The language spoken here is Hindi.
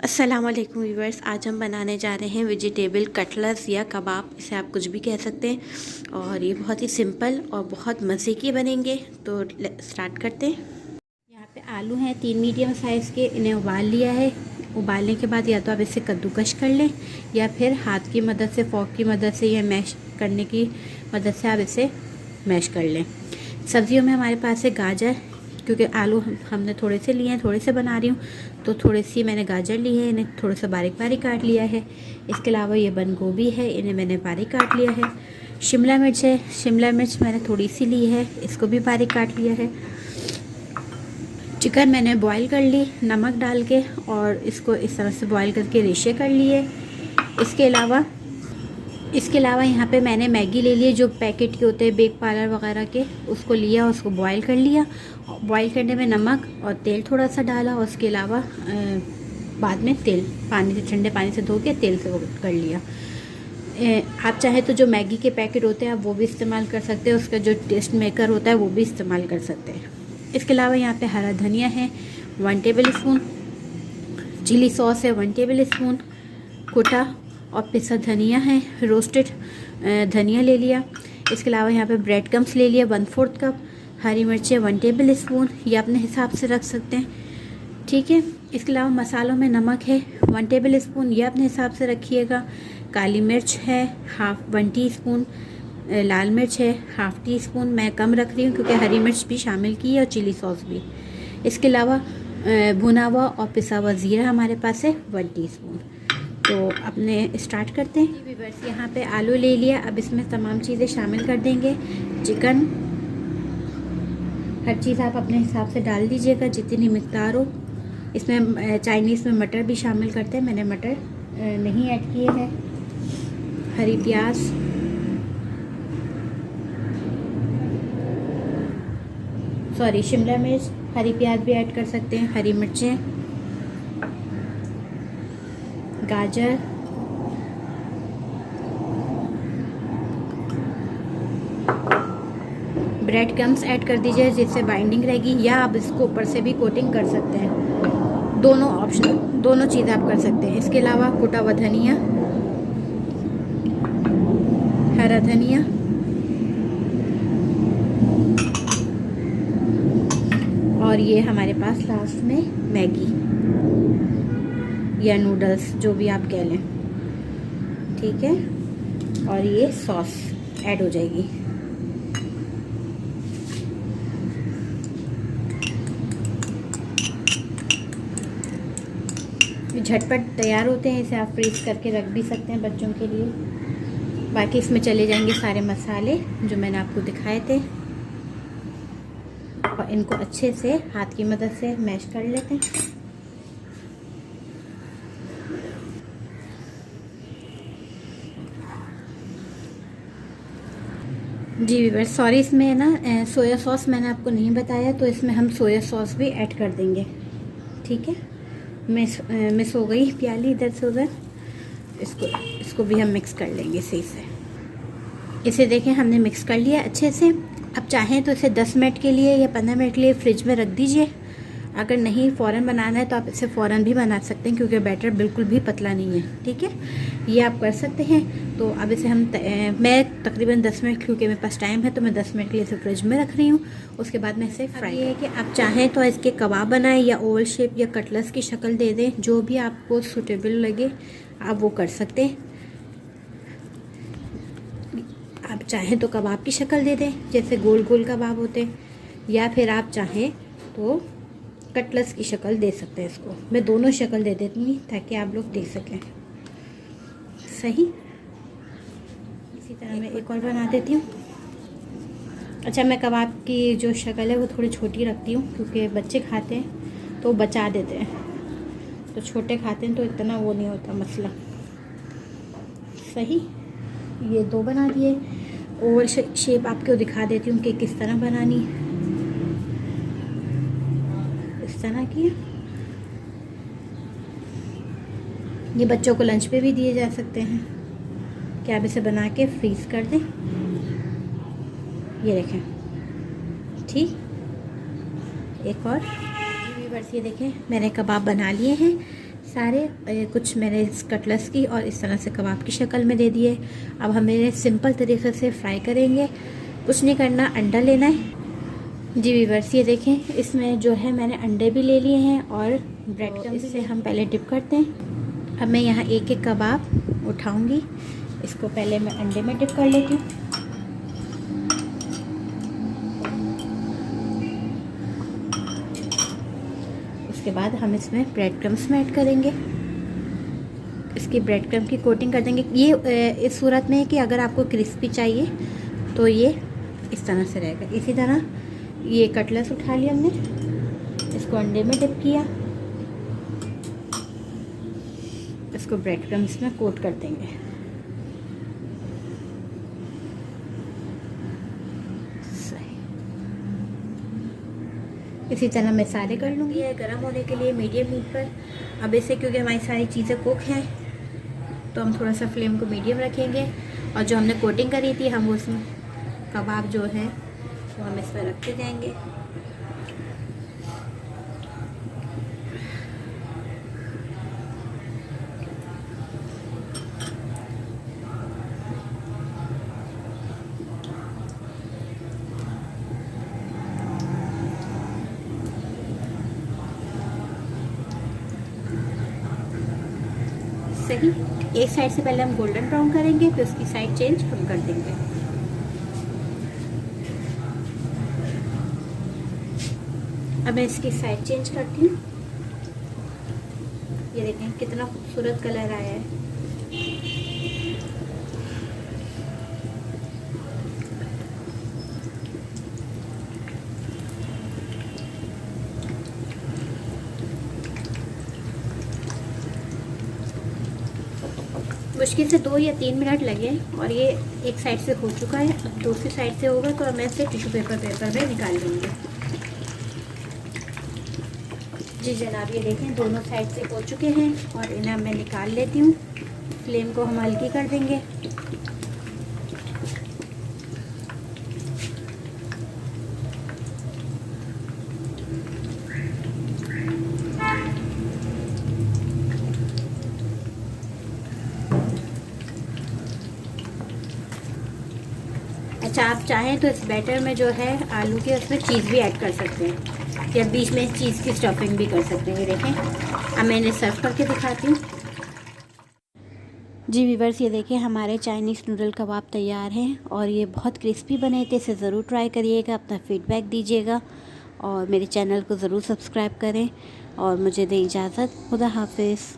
अस्सलाम वालेकुम व्यूअर्स। आज हम बनाने जा रहे हैं वेजिटेबल कटलेट्स या कबाब, इसे आप कुछ भी कह सकते हैं। और ये बहुत ही सिंपल और बहुत मज़े के बनेंगे। तो स्टार्ट करते हैं। यहाँ पे आलू हैं 3 मीडियम साइज़ के, इन्हें उबाल लिया है। उबालने के बाद या तो आप इसे कद्दूकश कर लें या फिर हाथ की मदद से, फोर्क की मदद से या मैश करने की मदद से आप इसे मैश कर लें। सब्जियों में हमारे पास है गाजर, क्योंकि आलू हमने थोड़े से लिए हैं, थोड़े से बना रही हूँ तो थोड़ी सी मैंने गाजर ली है, इन्हें थोड़ा सा बारीक बारीक काट लिया है। इसके अलावा ये बंद गोभी है, इन्हें मैंने बारीक काट लिया है। शिमला मिर्च है, शिमला मिर्च मैंने थोड़ी सी ली है, इसको भी बारीक काट लिया है। चिकन मैंने बॉईल कर ली नमक डाल के, और इसको इस तरह से बॉईल करके रेशे कर लिए। इसके अलावा यहाँ पे मैंने मैगी ले लिए, जो पैकेट के होते हैं बेक पार्लर वगैरह के, उसको लिया, उसको बॉईल कर लिया। बॉईल करने में नमक और तेल थोड़ा सा डाला, और उसके अलावा बाद में तेल पानी से, ठंडे पानी से धो के तेल से वो कर लिया। आप चाहे तो जो मैगी के पैकेट होते हैं आप वो भी इस्तेमाल कर सकते हैं, उसका जो टेस्ट मेकर होता है वो भी इस्तेमाल कर सकते हैं। इसके अलावा यहाँ पे हरा धनिया है 1 टेबल स्पून, चिली सॉस है 1 टेबल स्पून, कुटा और पिसा धनिया है, रोस्टेड धनिया ले लिया। इसके अलावा यहाँ पे ब्रेड क्रम्स ले लिया 1/4 कप, हरी मिर्चें 1 टेबल स्पून, ये अपने हिसाब से रख सकते हैं, ठीक है। इसके अलावा मसालों में नमक है 1 टेबल स्पून, ये अपने हिसाब से रखिएगा। काली मिर्च है 1 टीस्पून, लाल मिर्च है 1/2 टीस्पून, मैं कम रख रही हूँ क्योंकि हरी मिर्च भी शामिल की है और चिली सॉस भी। इसके अलावा भुना हुआ और पिसा हुआ ज़ीरा हमारे पास है 1 टीस्पून। तो अपने स्टार्ट करते हैं। व्यूअर्स यहाँ पे आलू ले लिया, अब इसमें तमाम चीज़ें शामिल कर देंगे। चिकन, हर चीज़ आप अपने हिसाब से डाल दीजिएगा जितनी मिकदार हो। इसमें चाइनीज़ में मटर भी शामिल करते हैं, मैंने मटर नहीं ऐड किए हैं। हरी प्याज, सॉरी शिमला मिर्च, हरी प्याज भी ऐड कर सकते हैं, हरी मिर्चें, गाजर, ब्रेड क्रम्स ऐड कर दीजिए जिससे बाइंडिंग रहेगी, या आप इसको ऊपर से भी कोटिंग कर सकते हैं। दोनों ऑप्शन, दोनों चीज़ आप कर सकते हैं। इसके अलावा कुटा हुआ धनिया, हरा धनिया, और ये हमारे पास लास्ट में मैगी या नूडल्स, जो भी आप कह लें, ठीक है। और ये सॉस ऐड हो जाएगी। झटपट तैयार होते हैं, इसे आप फ्रीज करके रख भी सकते हैं बच्चों के लिए। बाकी इसमें चले जाएंगे सारे मसाले जो मैंने आपको दिखाए थे, और इनको अच्छे से हाथ की मदद से मैश कर लेते हैं। जी व्यूअर्स, सॉरी, इसमें ना सोया सॉस मैंने आपको नहीं बताया, तो इसमें हम सोया सॉस भी ऐड कर देंगे, ठीक है। मिस हो गई प्याली इधर से उधर, इसको भी हम मिक्स कर लेंगे सही से। इसे देखें हमने मिक्स कर लिया अच्छे से। अब चाहें तो इसे 10 मिनट के लिए या 15 मिनट के लिए फ्रिज में रख दीजिए। अगर नहीं फ़ौरन बनाना है तो आप इसे फ़ौरन भी बना सकते हैं, क्योंकि बैटर बिल्कुल भी पतला नहीं है, ठीक है। ये आप कर सकते हैं। तो अब इसे हम मैं तकरीबन 10 मिनट, क्योंकि मेरे पास टाइम है तो मैं 10 मिनट के लिए इसे फ्रिज में रख रही हूँ। उसके बाद मैं इसे फ्राई, ये है कि आप चाहें तो इसके कबाब बनाएं या ओवल शेप या कटलेट्स की शक्ल दे दें, जो भी आपको सूटेबल लगे आप वो कर सकते हैं। आप चाहें तो कबाब की शक्ल दे दें, जैसे गोल गोल कबाब होते हैं, या फिर आप चाहें तो कटलेट्स की शक्ल दे सकते हैं। इसको मैं दोनों शक्ल दे देती हूँ ताकि आप लोग देख सकें, सही। इसी तरह मैं एक और बना देती हूँ। अच्छा, मैं कबाब की जो शक्ल है वो थोड़ी छोटी रखती हूँ, क्योंकि बच्चे खाते हैं तो बचा देते हैं, तो छोटे खाते हैं तो इतना वो नहीं होता मसला, सही। ये 2 बना दिए। ओवल शेप आपको दिखा देती हूँ कि किस तरह बनानी है। इस तरह की ये बच्चों को लंच पे भी दिए जा सकते हैं, कि आप इसे बना के फ्रीज़ कर दें। ये देखें, ठीक। एक और व्यूअर्स, ये देखें मैंने कबाब बना लिए हैं। सारे कुछ मैंने इस कटलेट्स की और इस तरह से कबाब की शक्ल में दे दिए। अब हम इन्हें सिंपल तरीके से फ्राई करेंगे, कुछ नहीं करना, अंडा लेना है। जी व्यूअर्स, ये देखें इसमें जो है मैंने अंडे भी ले लिए हैं और ब्रेड क्रम्स से हम पहले डिप करते हैं। अब मैं यहाँ एक एक कबाब उठाऊंगी, इसको पहले मैं अंडे में डिप कर लेती हूँ। उसके बाद हम इसमें ब्रेड क्रम्स में ऐड करेंगे, इसकी ब्रेड क्रम्स की कोटिंग कर देंगे। ये इस सूरत में है कि अगर आपको क्रिस्पी चाहिए तो ये इस तरह से रहेगा। इसी तरह ये कटलेट्स उठा लिया हमने, इसको अंडे में डिप किया, इसको ब्रेड क्रम्स में कोट कर देंगे। सही, इसी तरह मैं सारे कर लूँगी। ये गर्म होने के लिए मीडियम हीट पर। अब इसे क्योंकि हमारी सारी चीज़ें कुक हैं तो हम थोड़ा सा फ्लेम को मीडियम रखेंगे और जो हमने कोटिंग करी थी हम उसमें कबाब जो है वो हम इसमें रखते जाएंगे। सही, एक साइड से पहले हम गोल्डन ब्राउन करेंगे, फिर उसकी साइड चेंज हम कर देंगे। अब मैं इसकी साइड चेंज करती हूँ। ये देखें कितना खूबसूरत कलर आया है। मुश्किल से 2 या 3 मिनट लगे और ये एक साइड से हो चुका है। अब दूसरी साइड से होगा तो मैं इसे टिश्यू पेपर में निकाल लूँगी। जी जनाब, ये देखें दोनों साइड से हो चुके हैं और इन्हें मैं निकाल लेती हूँ। फ्लेम को हम हल्की कर देंगे। अच्छा, आप चाहें तो इस बैटर में जो है आलू के उसमें चीज़ भी ऐड कर सकते हैं या बीच में चीज़ की स्टफिंग भी कर सकते हैं। ये देखें, अब मैं इन्हें सर्व करके दिखाती हूँ। जी व्यूअर्स, ये देखिए हमारे चाइनीज़ नूडल कबाब तैयार हैं और ये बहुत क्रिस्पी बने थे। इसे ज़रूर ट्राई करिएगा, अपना फीडबैक दीजिएगा और मेरे चैनल को ज़रूर सब्सक्राइब करें और मुझे दें इजाज़त। खुदा हाफिज़।